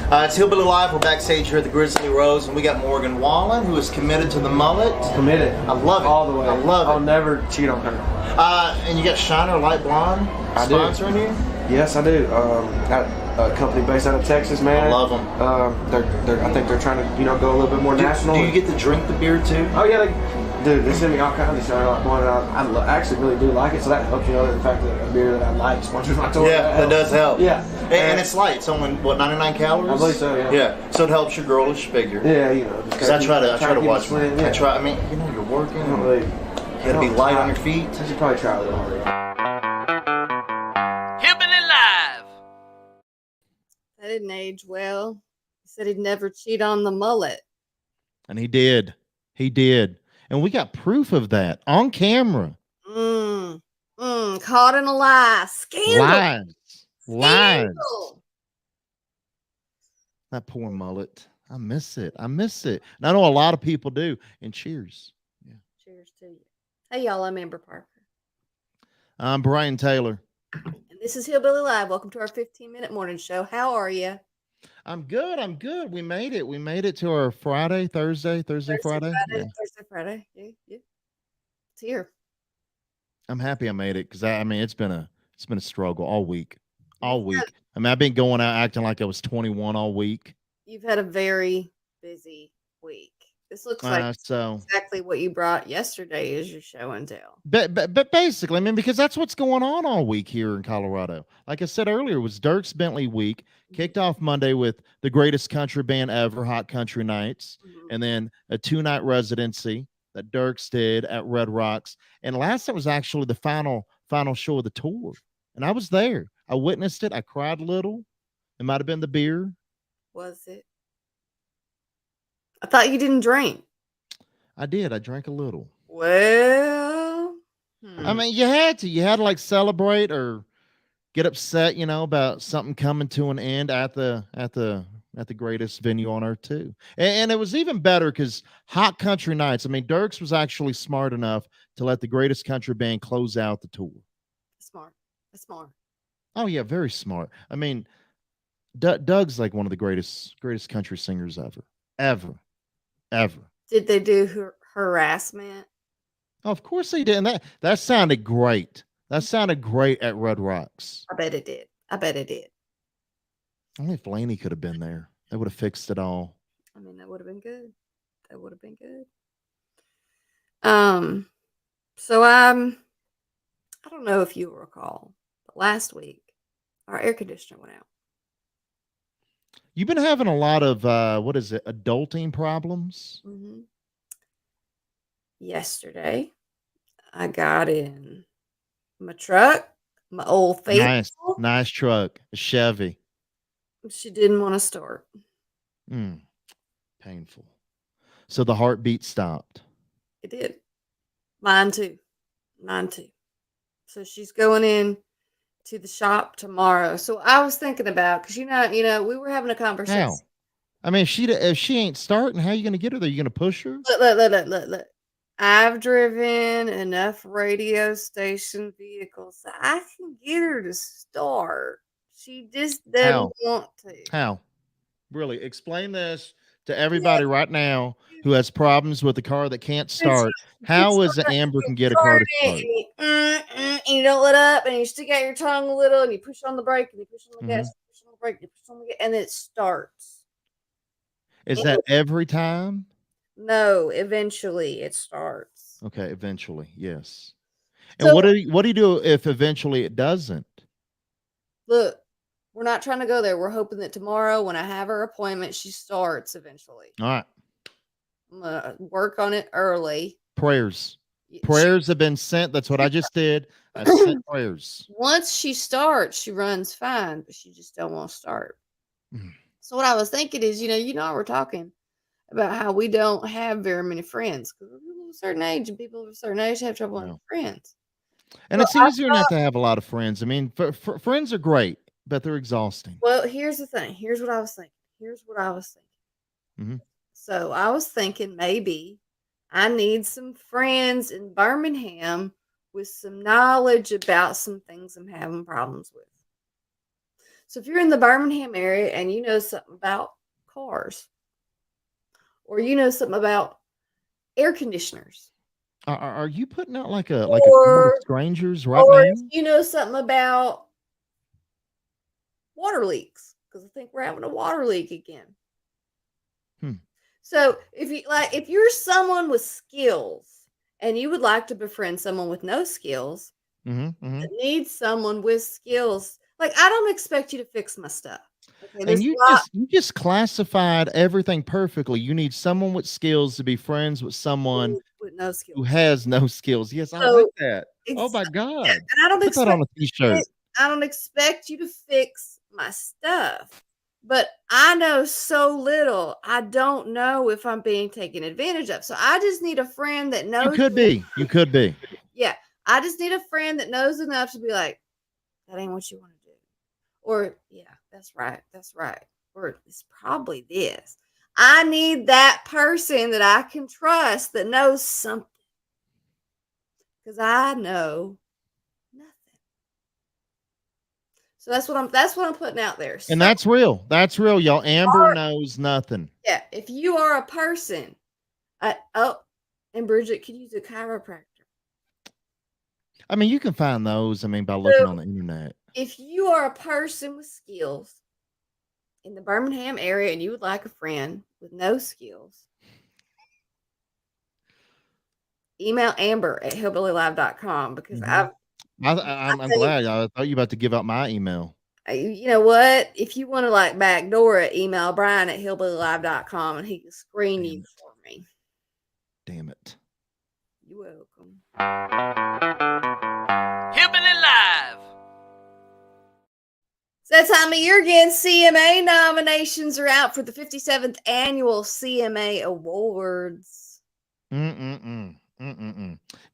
It's Hillbilly Live. We're backstage here at the Grizzly Rose, and we got Morgan Wallen, who is committed to the mullet. Committed. I love it. All the way. I love it. I'll never cheat on her. And you got Shiner Light Blonde sponsoring you? Yes, I do. Got a company based out of Texas, man. I love them. I think they're trying to, go a little bit more national. Do you get to drink the beer too? Oh yeah, dude, they send me all kinds of Shiner Light Blonde. I actually really do like it, so that helps. The fact that a beer that I like sponsors my tour. Yeah, that does help. Yeah. And it's light. It's only, 99 calories? I believe so, yeah. Yeah, so it helps your girlish figure. Yeah, Because I try to watch. Slim, yeah. You're working. You gotta be light on your feet. I should probably try a little harder. Hillbilly Live. That didn't age well. He said he'd never cheat on the mullet. And he did. He did. And we got proof of that on camera. Caught in a lie. Scandal. Lies. That poor mullet. I miss it. And I know a lot of people do. And cheers. Yeah. Cheers to you. Hey, y'all. I'm Amber Parker. I'm Brian Taylor. And this is Hillbilly Live. Welcome to our 15-minute morning show. How are you? I'm good. We made it. We made it to our Friday, Thursday, Friday. Yeah. Thursday, Friday. Yeah. It's here. I'm happy I made it because it's been a struggle all week. I've been going out acting like I was 21 all week. You've had a very busy week. This looks like exactly what you brought yesterday as your show and tell. But basically, because that's what's going on all week here in Colorado. Like I said earlier, it was Dierks Bentley week. Kicked off Monday with the greatest country band ever, Hot Country Nights, and then a 2-night residency that Dierks did at Red Rocks. And last night was actually the final show of the tour. And I was there. I witnessed it. I cried a little. It might have been the beer. Was it? I thought you didn't drink. I did. I drank a little. Well, you had to. You had to celebrate or get upset, about something coming to an end at the greatest venue on earth too. And it was even better because Hot Country Nights. Dierks was actually smart enough to let the greatest country band close out the tour. That's smart. Oh yeah, very smart. Doug's like one of the greatest country singers ever. Did they do harassment? Oh, of course they did. And that sounded great. That sounded great at Red Rocks. I bet it did. Only if Laney could have been there. They would have fixed it all. That would have been good. So I don't know if you recall, but last week our air conditioner went out. You've been having a lot of adulting problems. Yesterday, I got in my truck, my old faithful. Nice truck, a Chevy. She didn't want to start. Painful. So the heartbeat stopped. It did. Mine too. So she's going in to the shop tomorrow. So I was thinking about, because we were having a conversation. How? If she ain't starting, how are you going to get her there? You going to push her? Look. I've driven enough radio station vehicles so I can get her to start. She just doesn't want to. How? Really? Explain this to everybody right now who has problems with a car that can't start. How is it Amber can get a car to start? And you don't let up, and you stick out your tongue a little, and you push on the brake, and you push on the gas, you push on the brake, you push on the gas, and it starts. Is that every time? No, eventually it starts. Okay, eventually, yes. And so, what do you do if eventually it doesn't? Look, we're not trying to go there. We're hoping that tomorrow, when I have her appointment, she starts eventually. All right. I'm gonna work on it early. Prayers have been sent. That's what I just did. I sent prayers. Once she starts, she runs fine, but she just don't want to start. So what I was thinking is, we're talking about how we don't have very many friends because we're people of a certain age, and people of a certain age have trouble having friends. And it's easier not to have a lot of friends. Friends are great, but they're exhausting. Well, here's the thing. Here's what I was thinking. So I was thinking maybe I need some friends in Birmingham with some knowledge about some things I'm having problems with. So if you're in the Birmingham area and you know something about cars, or you know something about air conditioners, Are you putting out like a or strangers right or now? if you know something about water leaks, because I think we're having a water leak again. So if you're someone with skills and you would like to befriend someone with no skills, that needs someone with skills, like I don't expect you to fix my stuff. Okay, And there's a lot you just classified everything perfectly. You need someone with skills to be friends with someone with no who skills. has no skills. Yes, I like So that. Oh my God. and I don't Put that on expect a t-shirt. I don't expect you to fix my stuff. But I know so little. I don't know if I'm being taken advantage of. So I just need a friend that You knows. could be. You could be. Yeah. I just need a friend that knows enough to be like, that ain't what you want to do. Or, yeah, that's right. That's right. Or it's probably this. I need that person that I can trust that knows something. Because I know nothing. So that's what I'm putting out there. And So, that's real. That's real, y'all. Amber knows nothing. yeah, if you are a person, and Bridget could use a chiropractor. I mean, you can find those, by looking So, on the internet. if you are a person with skills in the Birmingham area and you would like a friend with no skills, email Amber at hillbillylive.com because I'm glad. I thought you were about to give out my email. you know what? If you want to like backdoor it, email Brian at hillbillylive.com and he can screen you for me. Damn it. You're welcome. Hillbilly Live. It's that time of year again. CMA nominations are out for the 57th annual CMA Awards. You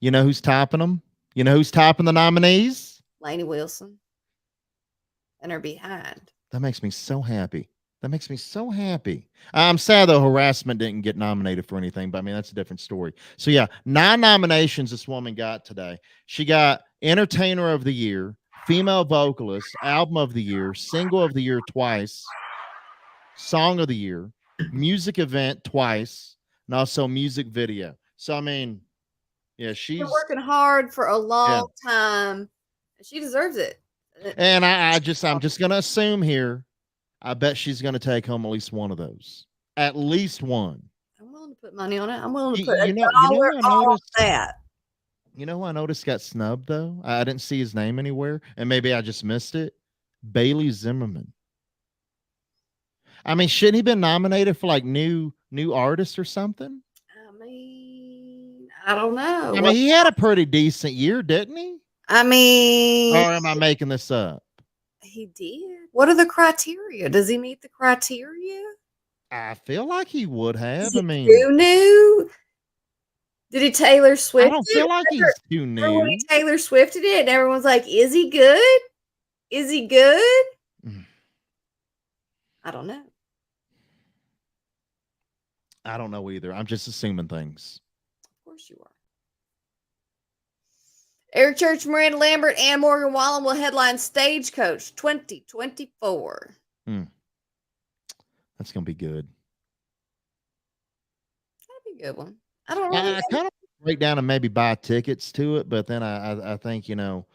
know who's topping them? You know who's topping the nominees? Lainey Wilson. And her behind. That makes me so happy. That makes me so happy. I'm sad though harassment didn't get nominated for anything, but that's a different story. So yeah, 9 nominations this woman got today. She got Entertainer of the Year, Female Vocalist, Album of the Year, Single of the Year twice, Song of the Year, Music Event twice, and also Music Video. So yeah, she's been working hard for a long time. She deserves it. And I'm just gonna assume here. I bet she's gonna take home at least one of those. At least one. I'm willing to put money on it. I'm willing to put You know on that. You know who I noticed got snubbed though? I didn't see his name anywhere, and maybe I just missed it. Bailey Zimmerman. Shouldn't he been nominated for like new artist or something? I don't know. He had a pretty decent year, didn't he? Or am I making this up? He did. What are the criteria? Does he meet the criteria? I feel like he would have. Too new? Did he Taylor Swift? I don't feel like he's too new. When he Taylor Swifted it, and everyone's like, "Is he good? Is he good?" I don't know. I don't know either. I'm just assuming things. Of course you are. Eric Church, Miranda Lambert, and Morgan Wallen will headline Stagecoach 2024. That's gonna be good. That'd be a good one. I don't really I kind of break down and maybe buy tickets to it, but then I think that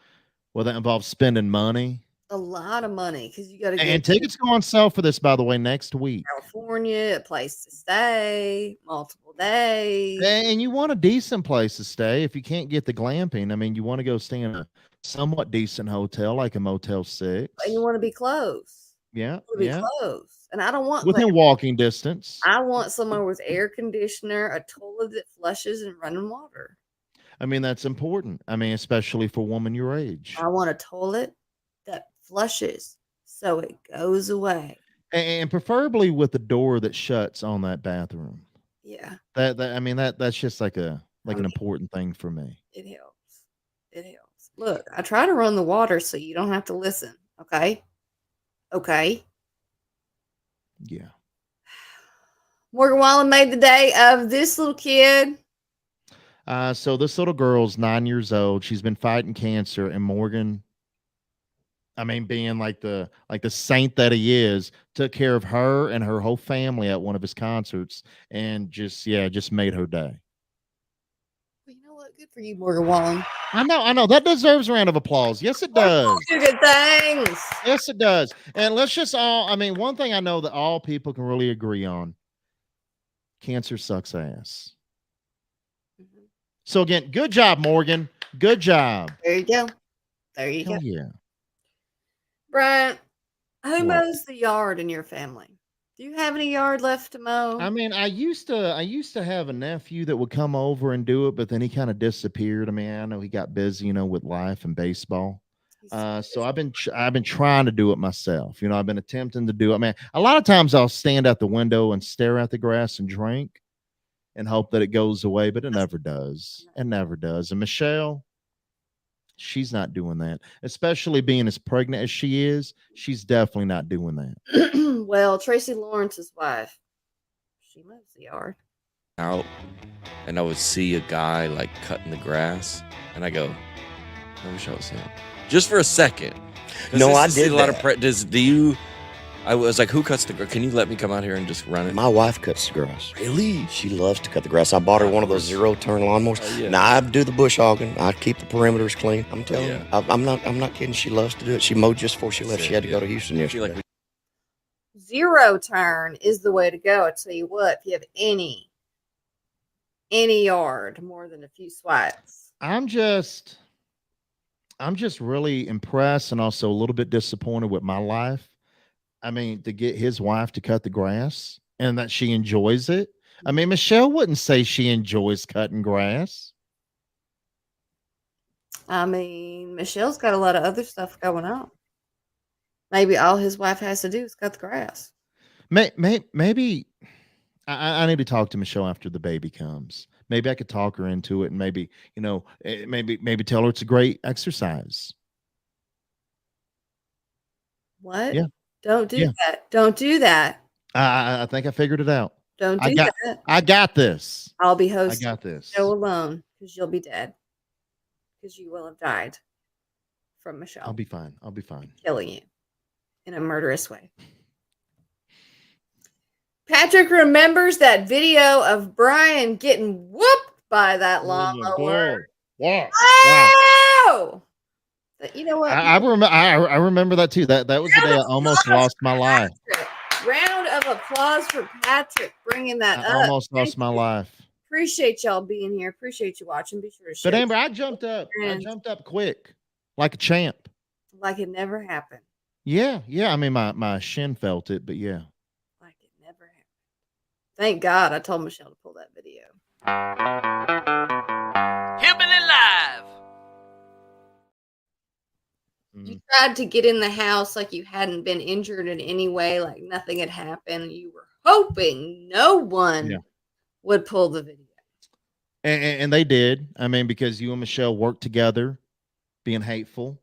involves spending money. A lot of money because you got to get. And tickets go on sale for this, by the way, next week. California, a place to stay, multiple days. And you want a decent place to stay. If you can't get the glamping, you want to go stay in a somewhat decent hotel, like a Motel 6. And you want to be close. Yeah, close. And I don't want within walking distance. I want somewhere with air conditioner, a toilet that flushes, and running water. That's important. Especially for a woman your age. I want a toilet that flushes so it goes away. And preferably with the door that shuts on that bathroom. Yeah. That's just like an important thing for me. It helps. It helps. Look, I try to run the water so you don't have to listen. Okay. Yeah. Morgan Wallen made the day of this little kid. So this little girl's 9 years old. She's been fighting cancer, and Morgan I mean, being like the saint that he is, took care of her and her whole family at one of his concerts, and just made her day. Well, you know what? Good for you, Morgan Wallen. I know. That deserves a round of applause. Yes, it does. Do good things. Yes, it does. And let's just all, I mean, one thing I know that all people can really agree on: cancer sucks ass. Mhm. So again, good job, Morgan. Good job. There you go. There you Hell go. yeah. Brian, who What? mows the yard in your family? Do you have any yard left to mow? I mean, I used to have a nephew that would come over and do it, but then he kind of disappeared. I mean, I know he got busy, with life and baseball. He's so So busy. I've been trying to do it myself. I've been attempting to do it. Man, a lot of times I'll stand out the window and stare at the grass and drink and hope that it goes away, but it never does. It never does. And Michelle, she's not doing that, especially being as pregnant as she is. She's definitely not doing that. Well, Tracy Lawerence's wife, she mows the yard. Out, and I would see a guy like cutting the grass, and I go, I wish I was him, just for a second. 'Cause No, this I is did a lot of that. do you? I was like, who cuts the grass? Can you let me come out here and just run it? My wife cuts the grass. Really? She loves to cut the grass. I bought her one of those zero-turn lawnmowers. Oh, yeah. Now I do the bush hogging. I keep the perimeters clean. I'm telling Yeah. you, I'm not kidding. She loves to do it. She mowed just before she left. She had to go to Houston I feel yesterday. like Zero turn is the way to go. I tell you what, if you have any yard more than a few swipes. I'm just really impressed and also a little bit disappointed with my life. I mean, to get his wife to cut the grass and that she enjoys it. I mean, Michelle wouldn't say she enjoys cutting grass. I mean, Michelle's got a lot of other stuff going on. Maybe all his wife has to do is cut the grass. Maybe I need to talk to Michelle after the baby comes. Maybe I could talk her into it, and maybe maybe tell her it's a great exercise. What? Yeah, Don't do yeah. that. Don't do that. I think I figured it out. Don't I do got that. I got this. I'll be I hosting got the this. show alone because you'll be dead. Because you will have died from I'll Michelle be fine. I'll be fine. killing you in a murderous way. Patrick remembers that video of Brian getting whooped by that lawnmower. Yeah. Wow. Oh! But you know what? I remember that too. That was the day I almost lost my life. Round of applause for Patrick bringing that I up. almost lost my life. Appreciate y'all being here. Appreciate you watching. Be sure to share. But Amber, I jumped up. I friends. jumped up quick, like a champ. Like it never happened. Yeah. I mean, my shin felt it, but yeah. Like it never happened. Thank God I told Michelle to pull that video. Hillbilly Live. You tried to get in the house like you hadn't been injured in any way, like nothing had happened. You were hoping no one would pull the video. And they did. I mean, because you and Michelle worked together, being hateful.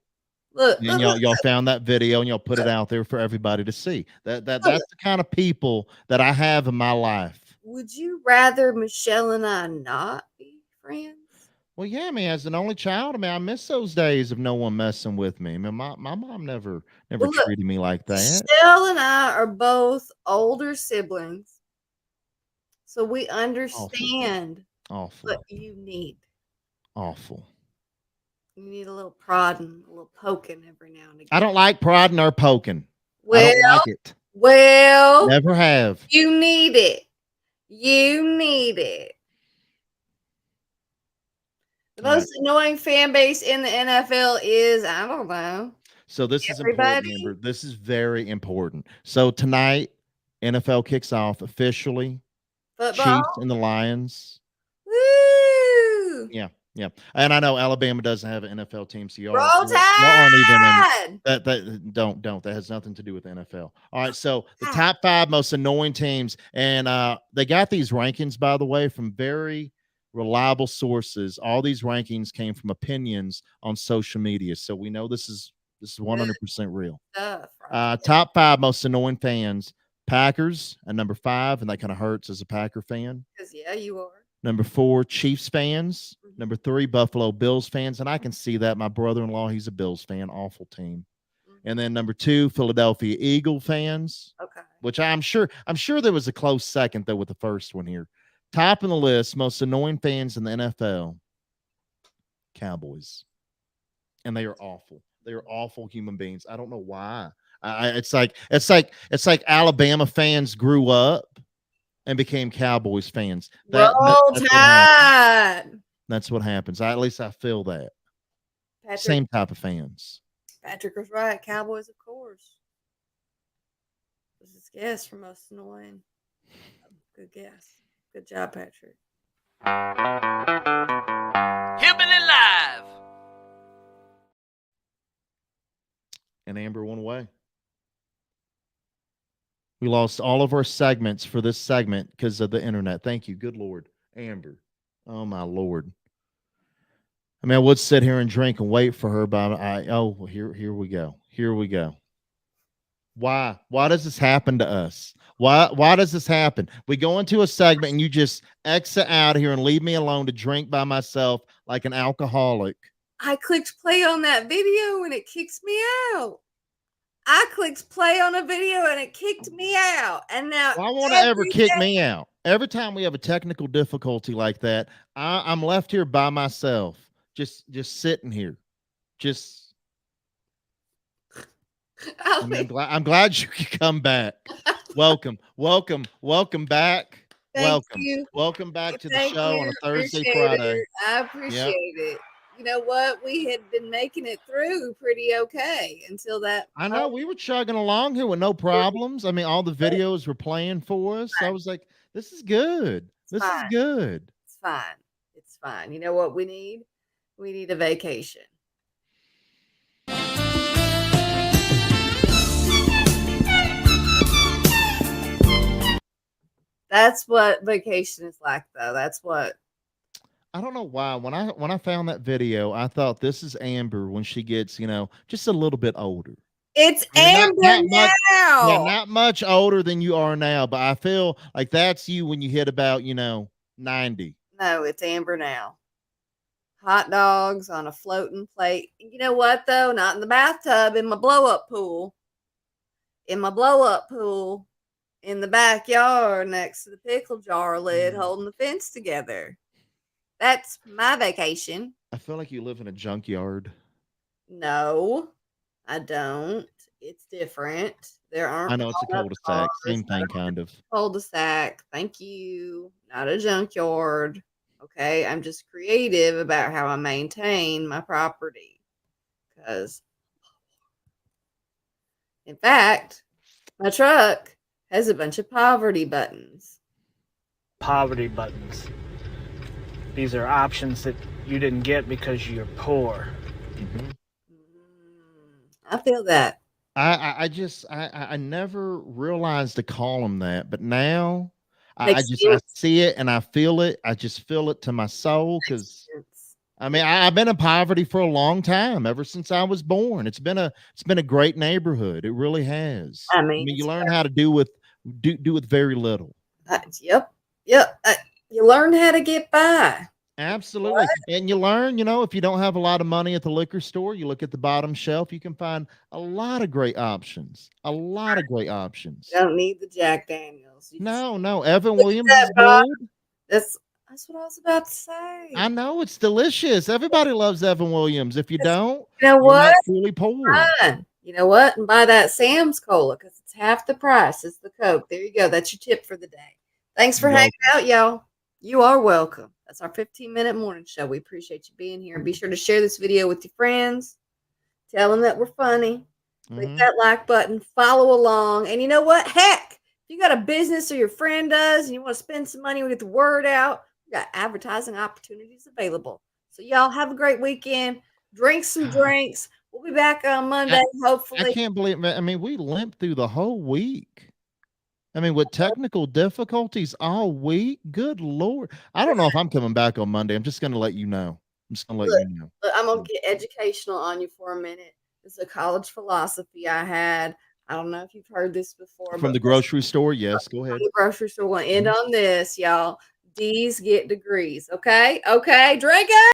Look, And y'all found that video and y'all put it out there for everybody to see. That's the kind of people that I have in my life. would you rather Michelle and I not be friends? Well, yeah, I mean, as an only child, I mean, I miss those days of no one messing with me. I mean, my mom never Well, look, treated me like that. Michelle and I are both older siblings, so we understand Awful. what you need. Awful. You need a little prodding, a little poking every now and again. I don't like prodding or poking. I Well, don't like it. well, Never have. you need it. You need it. The most annoying fan base in the NFL is, I don't know. So this is important, Everybody? Amber. This is very important. So tonight, NFL kicks off officially. Football. Chiefs and the Lions. Woo! Yeah. And I know Alabama doesn't have an NFL team, so y'all Roll aren't even Tide! in that. Don't. That has nothing to do with the NFL. All right. So the top 5 most annoying teams, and they got these rankings, by the way, from very reliable sources. All these rankings came from opinions on social media, so we know this is 100% real. Stuff, right? Top 5 most annoying fans: Packers at number 5, and that kind of hurts as a Packer fan. Because you are. Number 4, Chiefs fans. Number 3, Buffalo Bills fans, and I can see that. My brother-in-law, he's a Bills fan. Awful team. And then number 2, Philadelphia Eagle fans. Okay. Which I'm sure there was a close second though with the first one here. Top of the list, most annoying fans in the NFL, Cowboys. And they are awful. They are awful human beings. I don't know why. It's like Alabama fans grew up and became Cowboys fans. Roll Tide. That's what happens. At least I feel that. Patrick, Same type of fans. Patrick was right. Cowboys, of course. This is guess for most annoying. Good guess. Good job, Patrick. Hillbilly Live. And Amber went away. We lost all of our segments for this segment because of the internet. Thank you. Good Lord. Amber. Oh, my Lord. I mean, I would sit here and drink and wait for her, but here we go. Here we go. Why does this happen to us? Why does this happen? We go into a segment and you just exit out of here and leave me alone to drink by myself like an alcoholic. I clicked play on that video and it kicks me out. I clicked play on a video and it kicked me out. And now I want to ever kick me out. Every time we have a technical difficulty like that, I'm left here by myself, just sitting here. I'm glad you could come back. Welcome back. Welcome back to the show on a Thursday, Friday. I appreciate it. You know what? We had been making it through pretty okay until that. I know we were chugging along here with no problems. I mean, all the videos were playing for us. I was like, this is good. This is good. It's fine. It's fine. You know what we need? We need a vacation. That's what vacation is like, though. That's what. I don't know why. When I found that video, I thought this is Amber when she gets, just a little bit older. It's Amber now. Not much older than you are now, but I feel like that's you when you hit about, 90. No, it's Amber now. Hot dogs on a floating plate. You know what, though? Not in the bathtub, in my blow-up pool. In the backyard next to the pickle jar lid holding the fence together. That's my vacation. I feel like you live in a junkyard. No, I don't. It's different. There aren't. I know it's a cul-de-sac. Same thing, kind of. Cul-de-sac. Thank you. Not a junkyard. Okay. I'm just creative about how I maintain my property. Because, in fact, my truck has a bunch of poverty buttons. Poverty buttons. These are options that you didn't get because you're poor. Mm-hmm. I feel that. I never realized to call them that, but now I see it and I feel it. I just feel it to my soul because I mean I've been in poverty for a long time, ever since I was born. It's been a great neighborhood. It really has. I mean you learn how to do with very little. Yep. You learn how to get by. Absolutely. What? And you learn, if you don't have a lot of money at the liquor store, you look at the bottom shelf, you can find a lot of great options. You don't need the Jack Daniels. No. Evan Williams is good. That's what I was about to say. I know it's delicious. Everybody loves Evan Williams. If you don't, you know what? You're really poor. Fine. You know what? And buy that Sam's Cola because it's half the price as the Coke. There you go. That's your tip for the day. Thanks for hanging out, y'all. You are welcome. That's our 15-minute morning show. We appreciate you being here. Be sure to share this video with your friends. Tell them that we're funny. Click that like button. Follow along. And you know what? Heck, if you got a business or your friend does and you want to spend some money, we get the word out. We got advertising opportunities available. So y'all have a great weekend. Drink some drinks. We'll be back on Monday, hopefully. I can't believe it. I mean, we limped through the whole week. I mean, with technical difficulties all week, good Lord. I don't know if I'm coming back on Monday. I'm just going to let you know. I'm going to get educational on you for a minute. It's a college philosophy I had. I don't know if you've heard this before. From the grocery store? Yes, go ahead. From the grocery store. We're going to end on this, y'all. D's get degrees. Okay? Okay, drink it.